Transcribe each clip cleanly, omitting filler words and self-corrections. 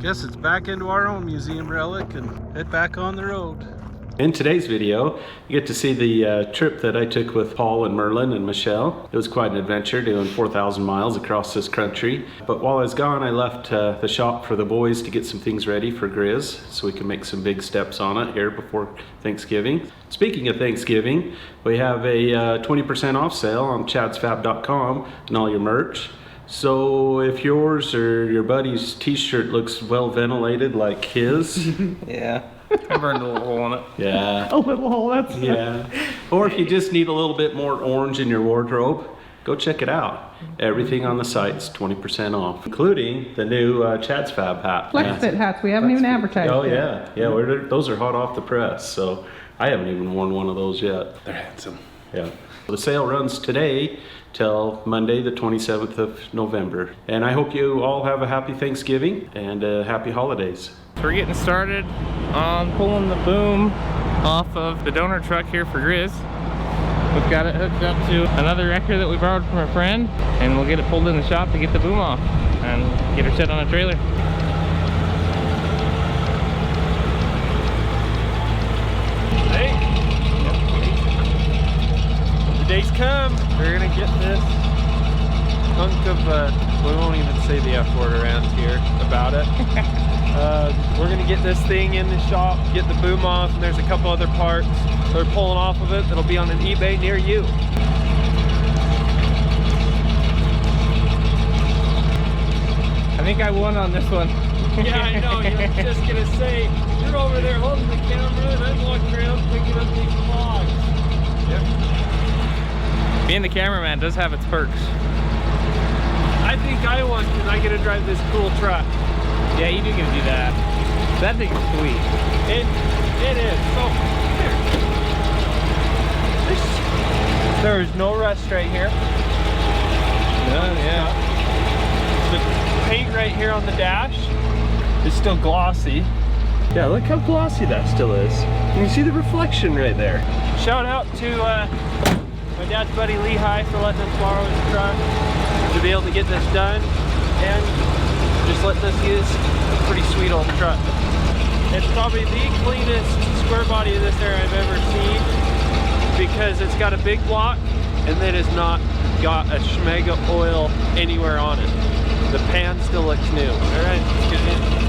Guess it's back into our own museum relic and head back on the road. In today's video, you get to see the trip that I took with Paul and Merlin and Michelle. It was quite an adventure doing 4,000 miles across this country. But while I was gone, I left the shop for the boys to get some things ready for Griz so we can make some big steps on it here before Thanksgiving. Speaking of Thanksgiving, we have a 20% off sale on chadsfab.com and all your merch. So if yours or your buddy's t-shirt looks well ventilated like his, yeah. I burned a little hole in it. Yeah. A little hole, that's... Yeah. Or if you just need a little bit more orange in your wardrobe, go check it out. Everything on the site's 20% off, including the new chadsfab hat. Flex fit hats, we haven't even advertised. Oh yeah, yeah. Those are hot off the press, so I haven't even worn one of those yet. They're handsome. Yeah. The sale runs today till Monday, the 27th of November. And I hope you all have a happy Thanksgiving and happy holidays. We're getting started on pulling the boom off of the donor truck here for Griz. We've got it hooked up to another wrecker that we borrowed from a friend, and we'll get it pulled in the shop to get the boom off and get her set on a trailer. Hey! Yep. The day's come. We're gonna get this hunk of, we won't even say the F word around here about it. We're gonna get this thing in the shop, get the boom off, and there's a couple other parts they're pulling off of it that'll be on an eBay near you. I think I won on this one. Yeah, I know. You're just gonna say you're over there holding the camera, and I'm walking around picking up these vlogs. Yep. Being the cameraman does have its perks. I think I won because I get to drive this cool truck. Yeah, you do get to do that. That thing's sweet. It is. So, here. There's no rust right here. None, yeah. The paint right here on the dash is still glossy. Yeah, look how glossy that still is. And you see the reflection right there. Shout out to my dad's buddy Lehigh for letting us borrow his truck to be able to get this done. And just let us use a pretty sweet old truck. It's probably the cleanest square body of this era I've ever seen because it's got a big block and then it's not got a schmega oil anywhere on it. The pan still looks new. All right, let's get it in.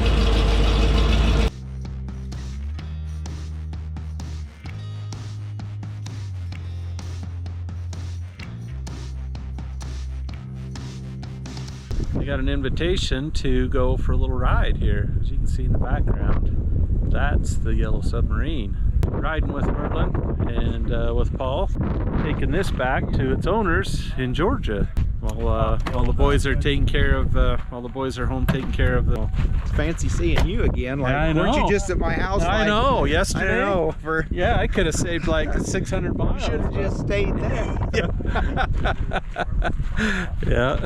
I got an invitation to go for a little ride here. As you can see in the background, that's the yellow submarine. Riding with Merlin and with Paul, taking this back to its owners in Georgia. While the boys are taking care of, while the boys are home taking care of the... It's fancy seeing you again. Like, I know. Weren't you just at my house? I know, yesterday. I know. Yeah, I could have saved like 600 miles. You should have just stayed there. Yeah.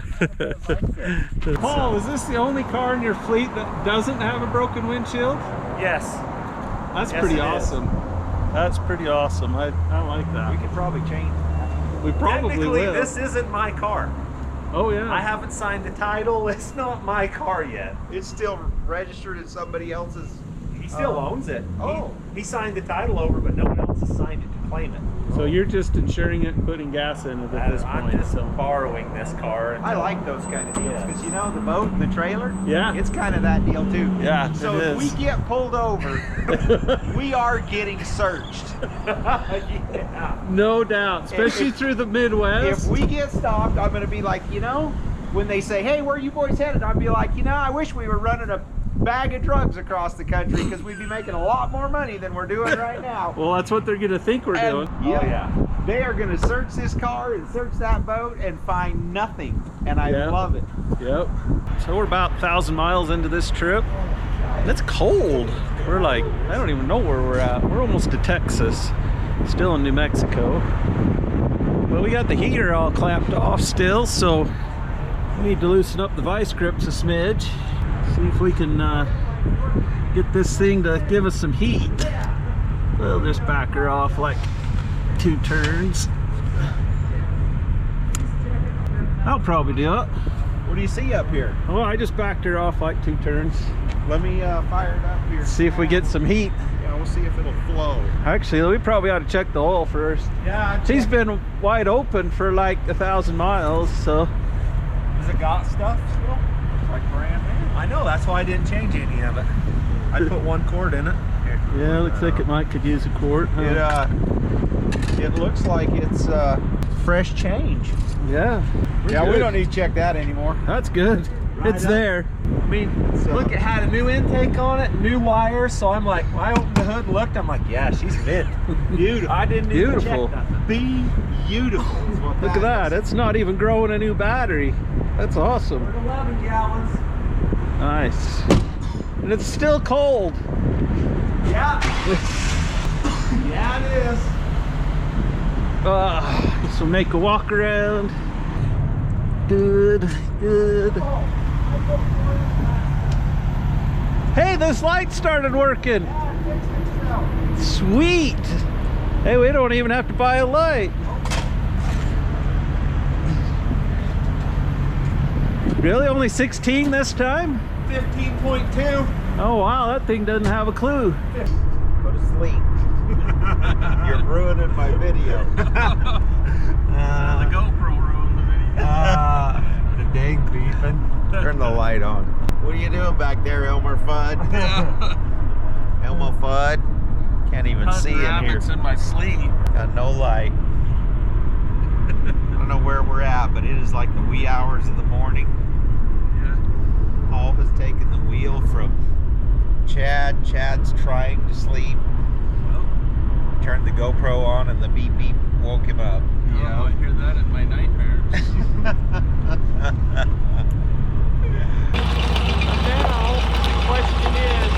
Paul, is this the only car in your fleet that doesn't have a broken windshield? Yes. That's Yes, pretty it awesome. That's pretty awesome. I like that. We could probably change that. We probably Technically, will. this isn't my car. Oh yeah. I haven't signed the title. It's not my car yet. It's still registered as somebody else's. He still owns it. Oh. He signed the title over, but no one else has signed it to claim it. So you're just insuring it and putting gas in it at this I'm point. just So borrowing this car. I like those kind of deals because you know the boat and the trailer. Yeah. It's kind of that deal too. Yeah. So it if is. we get pulled over, we are getting searched. Yeah. No doubt, especially If- through the Midwest. If we get stopped, I'm going to be like, you know, when they say, hey, where are you boys headed? I'll be like, you know, I wish we were running a bag of drugs across the country because we'd be making a lot more money than we're doing right now. Well, that's what they're gonna think we're doing. Yeah, Oh, yeah. They are going to search this car and search that boat and find nothing. And I Yeah. love it. Yep. So we're about 1,000 miles into this trip. And it's cold. We're like, I don't even know where we're at. We're almost to Texas. Still in New Mexico. But we got the heater all clamped off still, so we need to loosen up the vice grips a smidge. See if we can get this thing to give us some heat. We'll just back her off like 2 turns. I'll probably do it. What do you see up here? Oh, I just backed her off like 2 turns. Let me fire it up here. See if we get some heat. Yeah, we'll see if it'll flow. Actually, we probably ought to check the oil first. Yeah. She's been wide open for like 1,000 miles, so. Has it got stuff still? It's like brand new. I know, that's why I didn't change any of it. I put 1 quart in it. Yeah, looks like it could use a quart. Huh? It looks like it's fresh change. Yeah. Yeah, we don't need to check that anymore. That's good. It's there. I mean, look, it had a new intake on it, new wires, so I'm like, when I opened the hood and looked, I'm like, yeah, she's mint. Beautiful. I didn't even Beautiful. check nothing. Beautiful. Is what Look at that. It's not even growing a new battery. That's awesome. 11 gallons. Nice. And it's still cold. Yeah. Yeah, it is. Guess we'll make a walk around. Good, good. Hey, this light started working. Sweet. Hey, we don't even have to buy a light. Really? Only 16 this time? 15.2. Oh wow, that thing doesn't have a clue. Go to sleep. You're ruining my video. The GoPro ruined the video. The dang beeping. Turn the light on. What are you doing back there, Elmer Fudd? Elmer Fudd. Can't even see in here. In my sleep. Got no light. I don't know where we're at, but it is like the wee hours of the morning. Yeah. Paul has taken the wheel from Chad. Chad's trying to sleep. Turned the GoPro on and the beep beep woke him up. Yeah, I hear that in my nightmares. Now, the question is,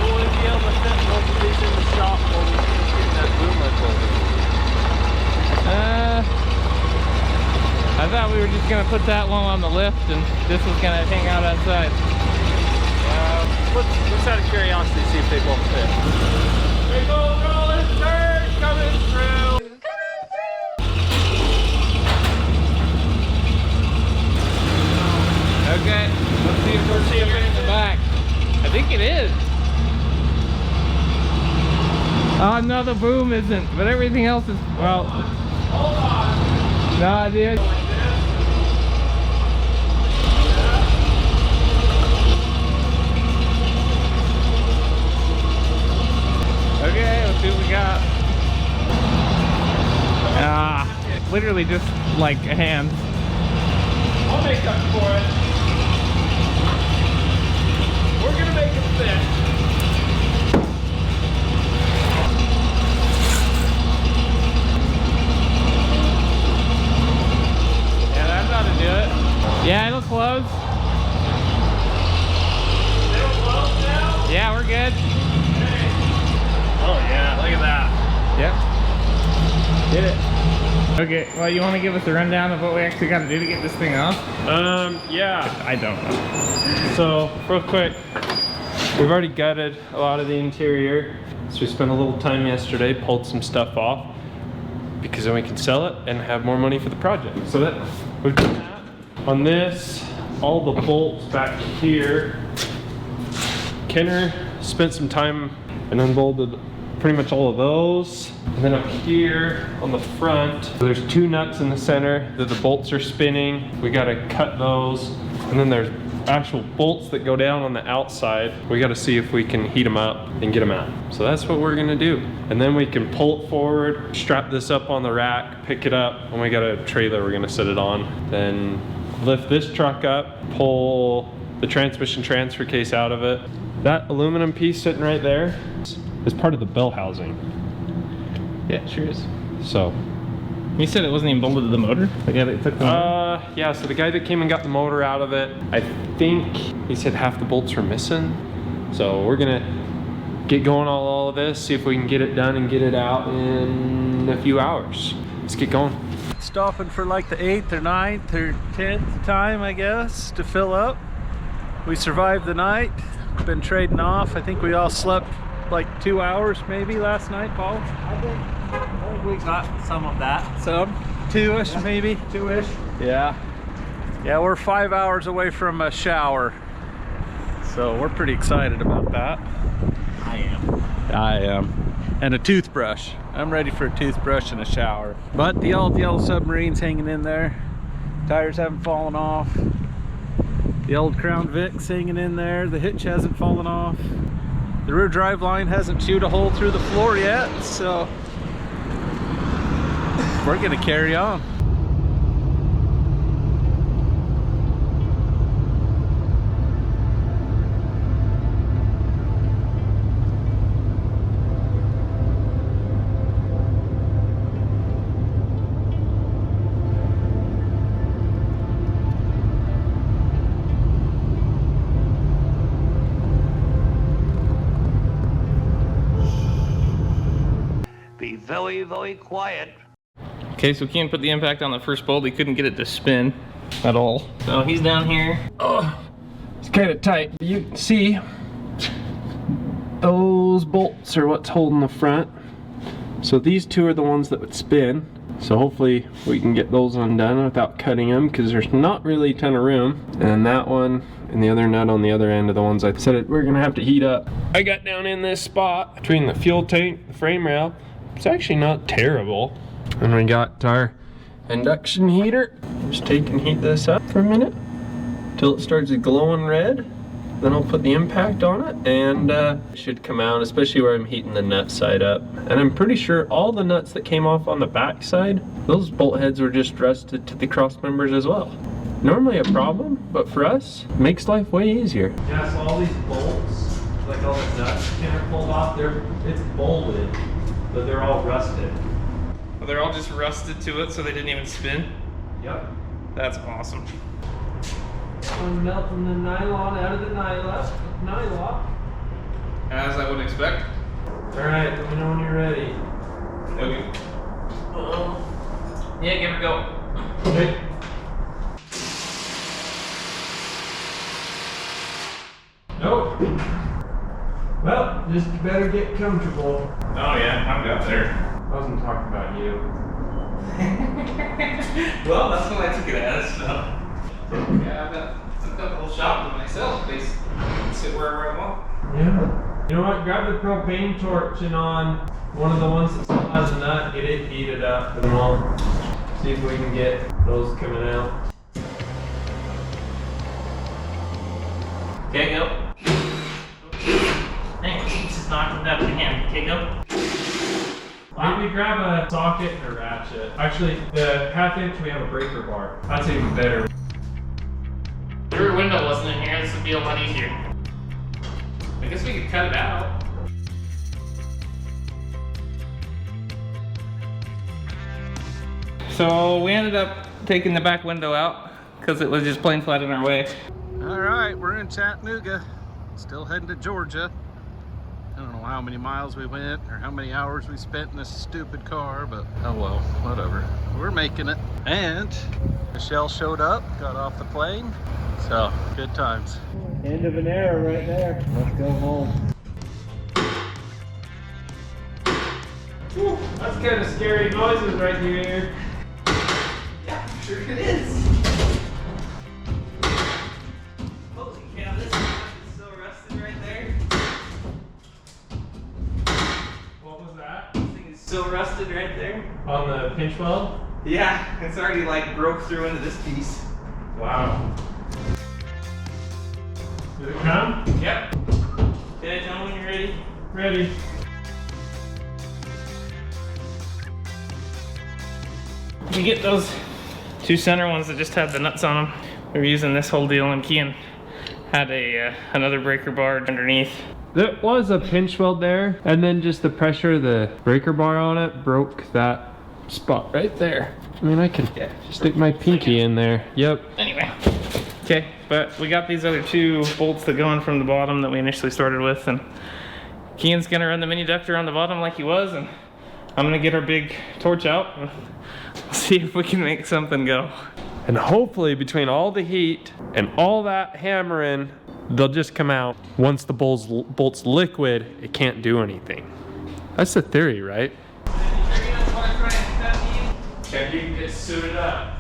will we be able to fit both of these in the shop while we finish getting that boom unfolded? I thought we were just gonna put that one on the lift and this was gonna hang out outside. Let's out of curiosity see if they both fit. Big old rolling third coming through. Okay, let's see if we're seeing it in the back. I think it is. Oh no, the boom isn't, but everything else is, well. Hold on. No, dude. Okay, let's see what we got. Literally just like a hand. I'll make up for it. We're gonna make it fit. Yeah, that's how to do it. Yeah, it'll close. It'll close now? Yeah, we're good. Oh yeah, look at that. Yep. Did it. Okay, well, you want to give us a rundown of what we actually got to do to get this thing off? Yeah. I don't know. So, real quick, we've already gutted a lot of the interior. So we spent a little time yesterday, pulled some stuff off, because then we can sell it and have more money for the project. So that we've done that. On this, all the bolts back here, Kenner spent some time and unbolted pretty much all of those. And then up here on the front, there's 2 nuts in the center that the bolts are spinning. We gotta cut those. And then there's actual bolts that go down on the outside. We gotta see if we can heat them up and get them out. So that's what we're gonna do. And then we can pull it forward, strap this up on the rack, pick it up, and we got a trailer we're gonna set it on. Then lift this truck up, pull the transmission transfer case out of it. That aluminum piece sitting right there is part of the bell housing. Yeah, it sure is. So, You said it wasn't even bolted to the motor? The guy that took the motor? yeah, so the guy that came and got the motor out of it, I think he said half the bolts were missing. So we're gonna get going on all of this, see if we can get it done and get it out in a few hours. Let's get going. Stopping for like the 8th or 9th or 10th time, I guess, to fill up. We survived the night, been trading off. I think we all slept like 2 hours maybe last night, Paul. I think we got some of that. Some? 2-ish maybe? 2-ish. Yeah. Yeah, we're 5 hours away from a shower. So we're pretty excited about that. I am. And a toothbrush. I'm ready for a toothbrush and a shower. But the old yellow submarine's hanging in there. Tires haven't fallen off. The old Crown Vic's hanging in there. The hitch hasn't fallen off. The rear drive line hasn't chewed a hole through the floor yet, so we're gonna carry on. Be very, very quiet. Okay, so Kean put the impact on the first bolt. He couldn't get it to spin at all. So he's down here. Oh, it's kind of tight. You can see those bolts are what's holding the front. So these two are the ones that would spin. So hopefully we can get those undone without cutting them, because there's not really a ton of room. And that one and the other nut on the other end are the ones I said we're gonna have to heat up. I got down in this spot between the fuel tank, the frame rail. It's actually not terrible. And we got our induction heater. Just take and heat this up for a minute till it starts glowing red. Then I'll put the impact on it, and it should come out, especially where I'm heating the nut side up. And I'm pretty sure all the nuts that came off on the back side, those bolt heads were just rusted to the cross members as well. Normally a problem, but for us, it makes life way easier. Yeah, so all these bolts, like all the nuts can't pulled off, it's bolted, but they're all rusted. Well, they're all just rusted to it, so they didn't even spin? Yep. That's awesome. I'm melting the nylon out of the nylock. As I would expect. Alright, let me know when you're ready. Okay. Yeah, give it a go. Okay. Nope. Well, just better get comfortable. Oh yeah, I've got there. I wasn't talking about you. Well, that's what I took it as, so. Yeah, I've got the whole shop to myself, basically. I can sit wherever I want. Yeah. You know what? Grab the propane torch and on one of the ones that still has a nut, get it heated up, and we'll see if we can get those coming out. Okay, go. Dang, it keeps just knocking that again. Okay, go. Maybe grab a socket and a ratchet. Actually, the 1/2 inch we have a breaker bar. That's even better. The rear window wasn't in here, this would be a lot easier. I guess we could cut it out. So we ended up taking the back window out because it was just plain flat in our way. All right, we're in Chattanooga, still heading to Georgia. I don't know how many miles we went or how many hours we spent in this stupid car, but oh well, whatever. We're making it. And Michelle showed up, got off the plane, so good times. End of an era right there. Let's go home. Whew, that's kind of scary noises right here. Yeah, sure it is. Holy cow, this is so rusted right there. What was that? This thing is so rusted right there. On the pinch weld? Yeah, it's already like broke through into this piece. Wow. Did it come? Yep. Okay, tell me when you're ready. Ready. You get those two center ones that just had the nuts on them. We were using this whole deal, and Kean had a another breaker bar underneath. There was a pinch weld there, and then just the pressure of the breaker bar on it broke that spot right there. I mean, I can stick my pinky in there. Yep. Anyway. Okay, but we got these other two bolts that go in from the bottom that we initially started with, and Kean's gonna run the mini ductor on the bottom like he was, and I'm gonna get our big torch out and see if we can make something go. And hopefully between all the heat and all that hammering, they'll just come out. Once the bolt's liquid, it can't do anything. That's the theory, right? Okay, you can get suited up.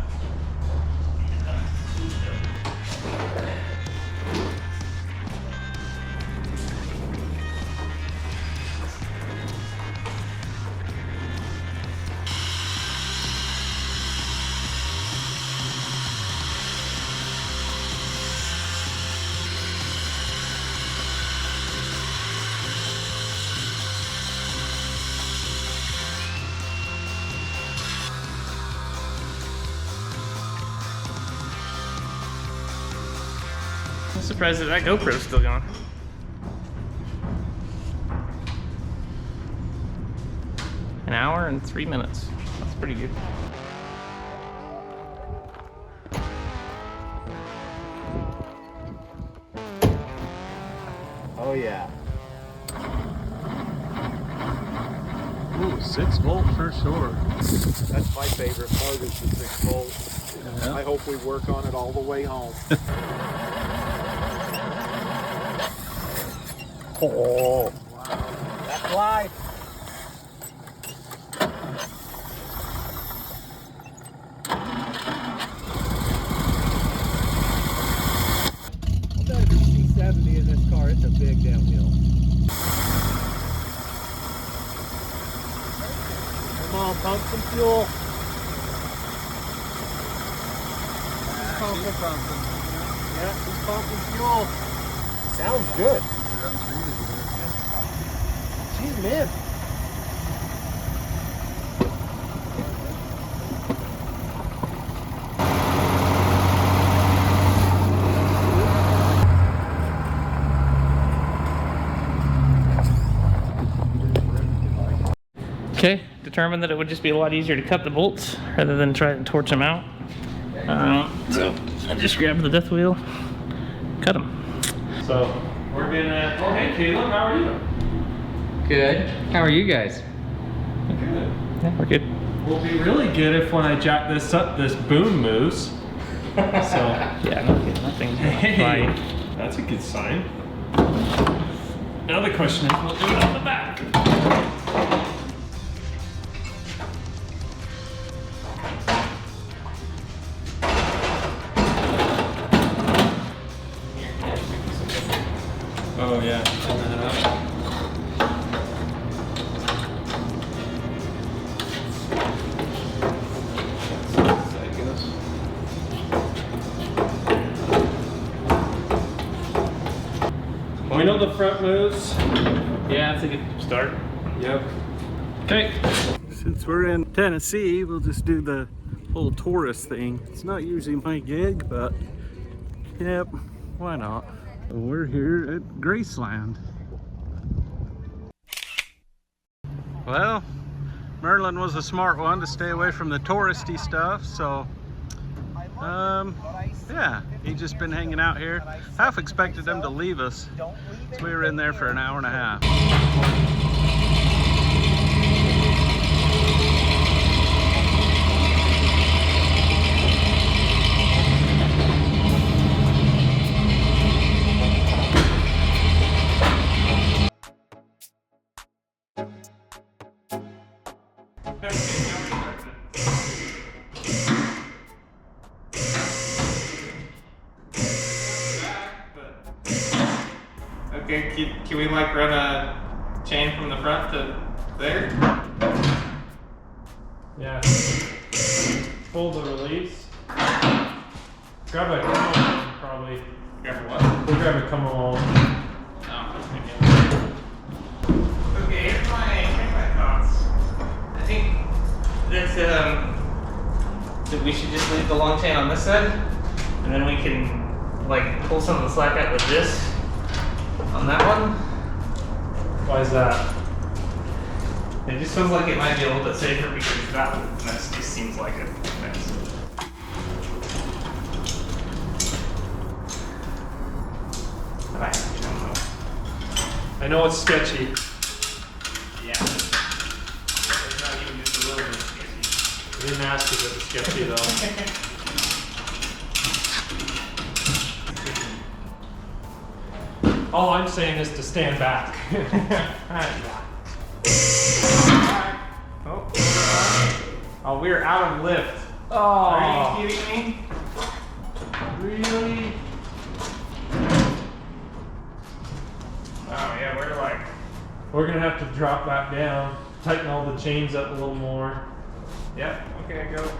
surprised that that GoPro's still going. An hour and 3 minutes. That's pretty good. Oh yeah. Ooh, 6 volt for sure. That's my favorite part is the 6 volt. Yeah. I hope we work on it all the way home. Oh, wow. That's live. I bet if you see 70 in this car, it's a big downhill. Come on, pump some fuel. He's pumping. Yeah, he's pumping fuel. Sounds good. She's in. Okay, determined that it would just be a lot easier to cut the bolts rather than try and torch them out. So I just grabbed the death wheel, cut them. So we're gonna. Oh hey Caleb, how are you? Good. How are you guys? Good. Yeah, we're good. Will be really good if when I jack this up, this boom moves. So Yeah, no kidding. That thing's hey, flying. that's a good sign. Now the question is, we'll do it on the back. Oh yeah, turn that up. We know the front moves. Yeah, that's a good start. Yep. Okay. Since we're in Tennessee, we'll just do the whole tourist thing. It's not usually my gig, but yep, why not? We're here at Graceland. Well, Merlin was a smart one to stay away from the touristy stuff, so yeah, he's just been hanging out here. Half expected him to leave us, so we were in there for an hour and a half. Okay, can we like run a chain from the front to there? Yeah. Pull the release. Grab a come along, probably. Grab a what? We'll grab a come along. Oh, okay, here's my thoughts. I think that we should just leave the long chain on this side, and then we can like pull some of the slack out with this on that one. Why is that? It just feels like it might be a little bit safer because that mess just seems like a mess. But I don't know. I know it's sketchy. Yeah. It's not even just a little bit sketchy. I didn't ask if it was sketchy though. All I'm saying is to stand back. Oh, we're out of lift. Oh, Are you kidding me? really? Oh yeah, we're like. We're gonna have to drop back down, tighten all the chains up a little more. Yep. Okay, go.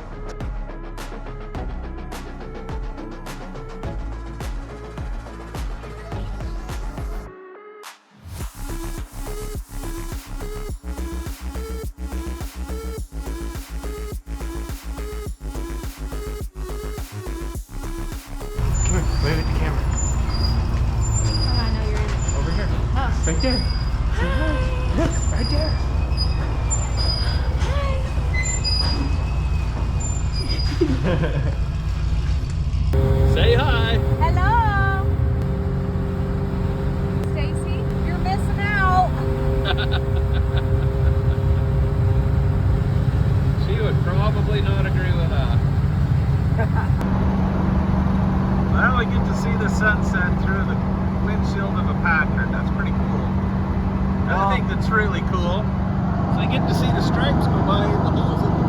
Wave at the camera. Right there. Look, right there. Say hi. Hello. Stacy, you're missing out. She would probably not agree with that. Well, we get to see the sunset through the windshield of a Packard. That's pretty cool. I think that's really cool. So I get to see the stripes go by in the holes in the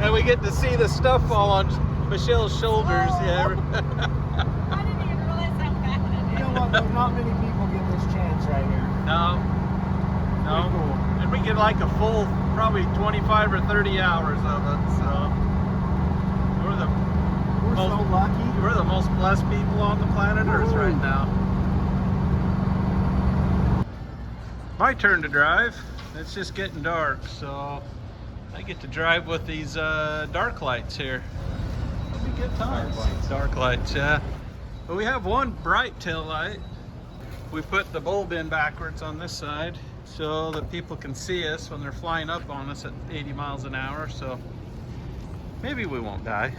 and we get to see the stuff fall on Michelle's shoulders. Yeah. I didn't even realize how bad it is. You know what? Though, not many people get this chance right here. No. No. Cool. And we get like a full, probably 25 or 30 hours of it. So we're so lucky. We're the most blessed people on the planet Earth right now. My turn to drive. It's just getting dark, so I get to drive with these dark lights here. It'll be good times. Dark lights, yeah. But we have one bright tail light. We put the bulb in backwards on this side so that people can see us when they're flying up on us at 80 miles an hour. So maybe we won't die.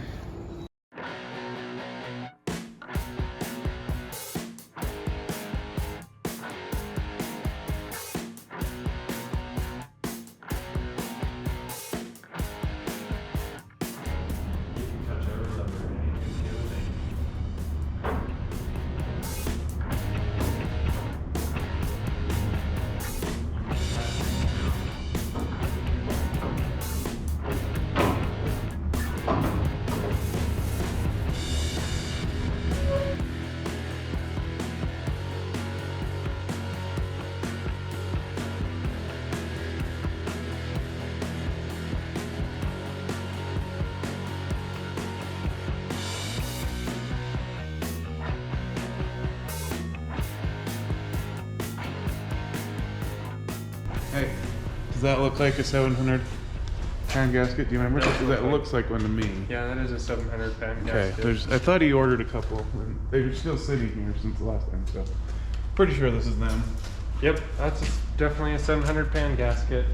Hey, does that look like a 700 pound gasket? Do you remember? That looks like one to me. Yeah, that is a 700 pound Okay, gasket. I thought he ordered a couple, and they were still sitting here since the last time, so pretty sure this is them. Yep, that's definitely a 700 pound gasket.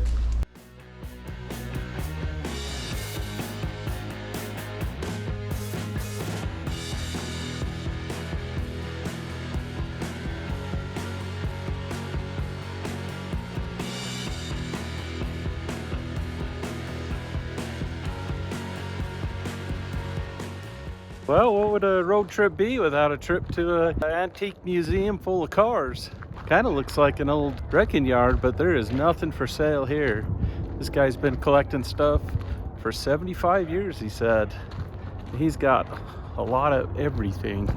Well, what would a road trip be without a trip to an antique museum full of cars? Kind of looks like an old wrecking yard, but there is nothing for sale here. This guy's been collecting stuff for 75 years, he said. He's got a lot of everything.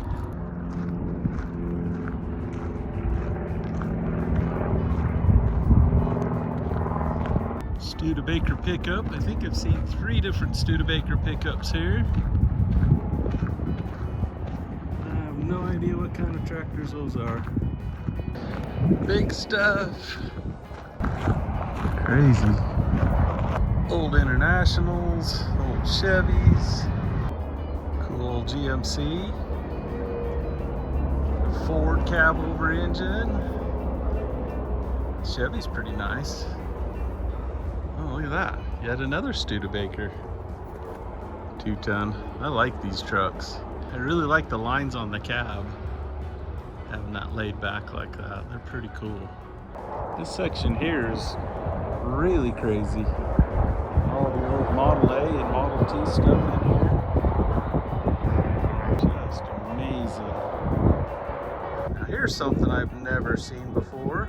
Studebaker pickup. I think I've seen 3 different Studebaker pickups here. No idea what kind of tractors those are. Big stuff. Crazy. Old Internationals, old Chevys, cool GMC, Ford cab over engine. Chevy's pretty nice. Oh, look at that. Yet another Studebaker. 2-ton. I like these trucks. I really like the lines on the cab, having that laid back like that. They're pretty cool. This section here is really crazy. All the old Model A and Model T stuff in here. Just amazing. Now here's something I've never seen before.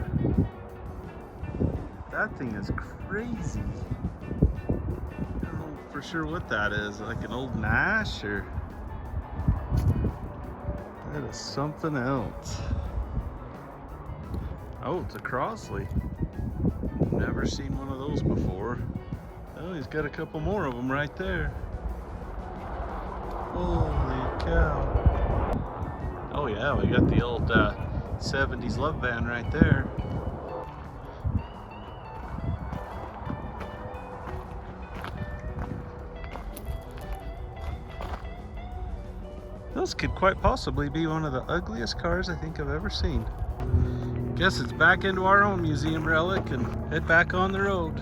That thing is crazy. I don't know for sure what that is, like an old Nash or... That is something else. Oh, it's a Crossley. Never seen one of those before. Oh, he's got a couple more of them right there. Holy cow. Oh yeah, we got the old 70s love van right there. This could quite possibly be one of the ugliest cars I think I've ever seen. Guess it's back into our own museum relic and head back on the road.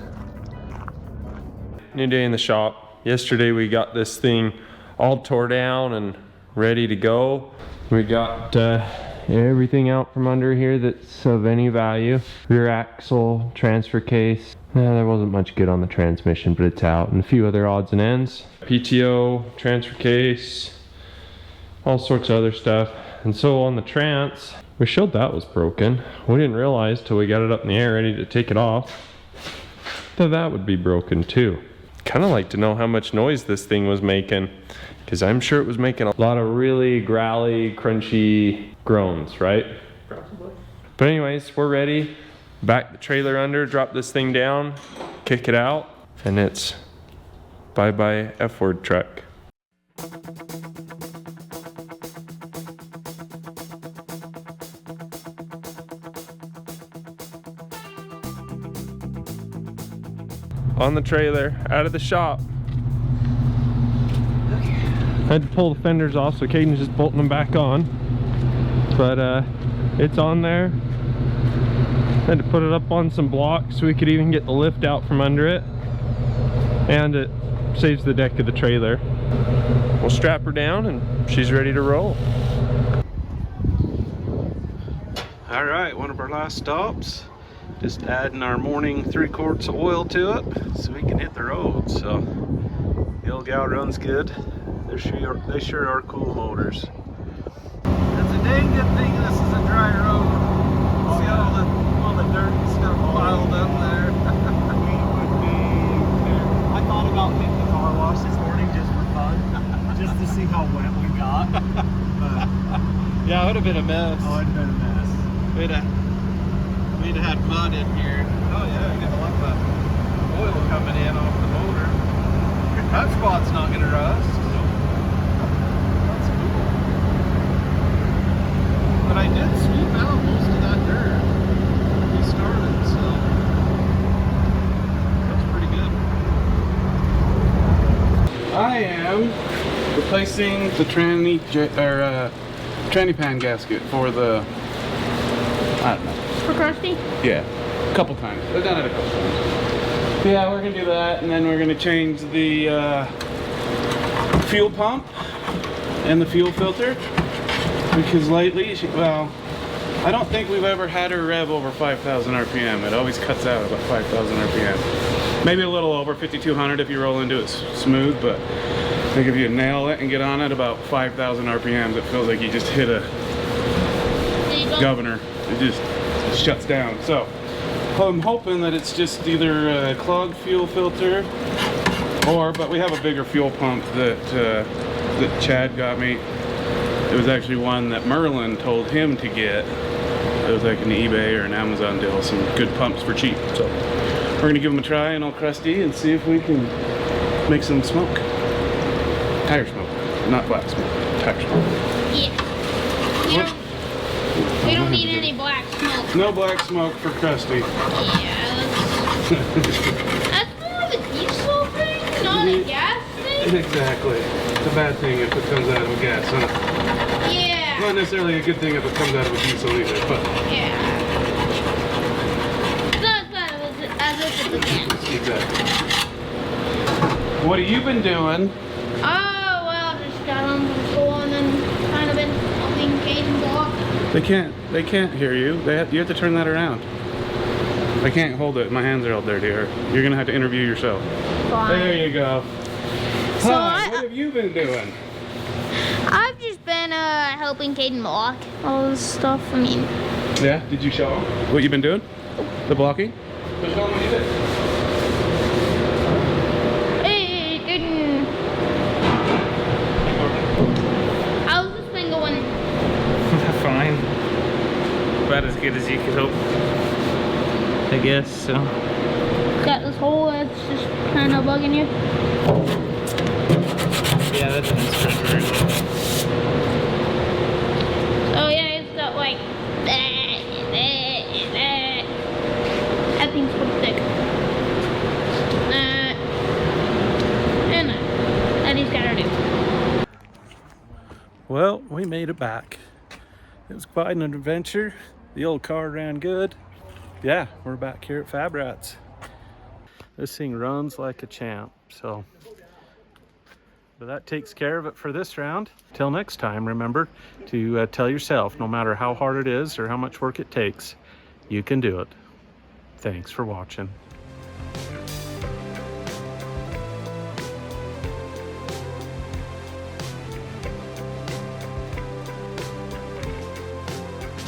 New day in the shop. Yesterday we got this thing all tore down and ready to go. We got everything out from under here that's of any value. Rear axle, transfer case. There wasn't much good on the transmission, but it's out. And a few other odds and ends. PTO, transfer case, all sorts of other stuff. And so on the trans, we showed that was broken. We didn't realize till we got it up in the air ready to take it off that that would be broken too. Kind of like to know how much noise this thing was making, because I'm sure it was making a lot of really growly, crunchy groans, right? Probably. But anyways, we're ready. Back the trailer under, drop this thing down, kick it out, and it's bye-bye F-word truck. On the trailer, out of the shop. I had to pull the fenders off, so Caden's just bolting them back on. But it's on there. Had to put it up on some blocks so we could even get the lift out from under it. And it saves the deck of the trailer. We'll strap her down and she's ready to roll. All right, one of our last stops. Just adding our morning 3 quarts of oil to it so we can hit the road. So the old gal runs good. They sure are cool motors. It's a dang good thing this is a dry road. See all the dirt and stuff piled up there. I thought about hitting the car wash this morning just for fun, just to see how wet we got. Yeah, it would have been a mess. Oh, it'd been a mess. We'd have had mud in here. Oh yeah, you got a lot of oil coming in off the motor. Your touch spot's not gonna rust. That's cool. But I did sweep out most of that dirt when we started, so that's pretty good. I am replacing the tranny pan gasket for the, I don't know. For Krusty? Yeah, a couple times. I've done it a couple times. Yeah, we're gonna do that, and then we're gonna change the fuel pump and the fuel filter, because lately, well, I don't think we've ever had her rev over 5,000 RPM. It always cuts out about 5,000 RPM. Maybe a little over 5,200 if you roll into it smooth, but I think if you nail it and get on it about 5,000 RPMs, it feels like you just hit a governor. It just shuts down. So I'm hoping that it's just either a clogged fuel filter, but we have a bigger fuel pump that Chad got me. It was actually one that Merlin told him to get. It was like an eBay or an Amazon deal, some good pumps for cheap. So we're gonna give them a try in Old Krusty and see if we can make some smoke. Tire smoke, not black smoke, tire smoke. Yeah. We don't need any black smoke. No black smoke for Krusty. Yeah, that's more of a diesel thing, not a gas thing. Exactly. It's a bad thing if it comes out of a gas, huh? Yeah. Not necessarily a good thing if it comes out of a diesel either, but... Yeah. It's not as if it's a gas. Exactly. What have you been doing? Oh, well, just got home from school and then kind of been helping Caden walk. They can't hear you. You have to turn that around. I can't hold it. My hands are all dirty. You're gonna have to interview yourself. Fine. There you go. So Hi, what have you been doing? I've just been helping Caden block all this stuff. I mean, Yeah, did you show them what you've been doing? The blocking? So show them what you did. hey, Caden. How's this thing going? Fine. About as good as you could hope, I guess, so. Got this hole that's just kind of bugging you. Yeah, that's an instrument. Oh yeah, it's got like that thing's pretty thick. And that he's gotta do. Well, we made it back. It was quite an adventure. The old car ran good. Yeah, we're back here at Fab Rats. This thing runs like a champ, so. But that takes care of it for this round. Till next time, remember to tell yourself, no matter how hard it is or how much work it takes, you can do it. Thanks for watching.